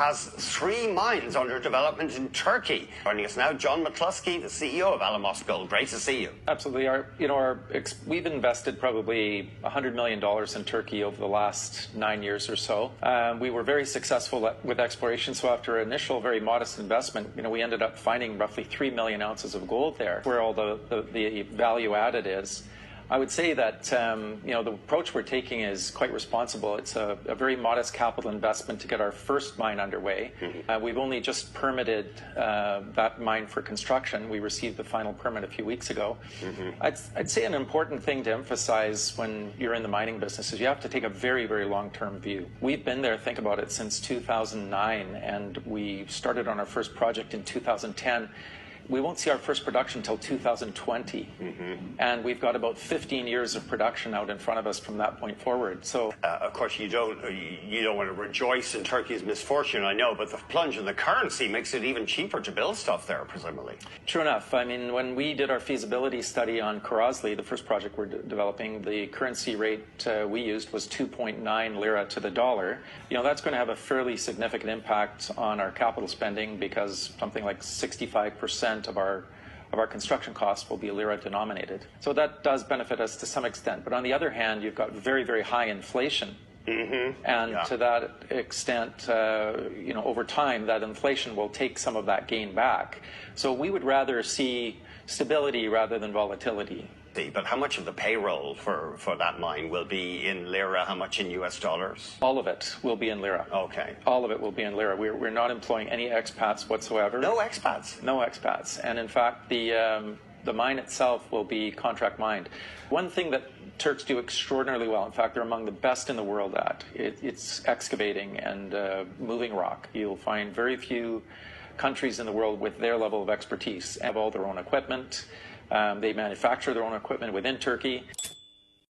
has 3 mines under development in Turkey. Joining us now, John McCluskey, the CEO of Alamos Gold. Great to see you. Absolutely. We've invested probably $100 million in Turkey over the last 9 years or so. We were very successful with exploration, so after an initial very modest investment, we ended up finding roughly 3 million ounces of gold there, where all the value added is. I would say that the approach we're taking is quite responsible. It's a very modest capital investment to get our first mine underway. We've only just permitted that mine for construction. We received the final permit a few weeks ago. I'd say an important thing to emphasize when you're in the mining business is you have to take a very, very long-term view. We've been there, think about it, since 2009, and we started on our first project in 2010. We won't see our first production until 2020, and we've got about 15 years of production out in front of us from that point forward. So, of course, you don't want to rejoice in Turkey's misfortune, I know, but the plunge in the currency makes it even cheaper to build stuff there, presumably. True enough. I mean, when we did our feasibility study on Karazli, the first project we're developing, the currency rate we used was 2.9 lira to the dollar. That's going to have a fairly significant impact on our capital spending because something like 65% of our construction costs will be lira denominated. So that does benefit us to some extent. But on the other hand, you've got very, very high inflation. And to that extent, over time, that inflation will take some of that gain back. So we would rather see stability rather than volatility. But how much of the payroll for that mine will be in lira? How much in US dollars? All of it will be in lira. Okay. All of it will be in lira. We're not employing any expats whatsoever. No expats? No expats. And in fact, the mine itself will be contract mined. One thing that Turks do extraordinarily well, in fact, they're among the best in the world at, it's excavating and moving rock. You'll find very few countries in the world with their level of expertise and have all their own equipment. They manufacture their own equipment within Turkey.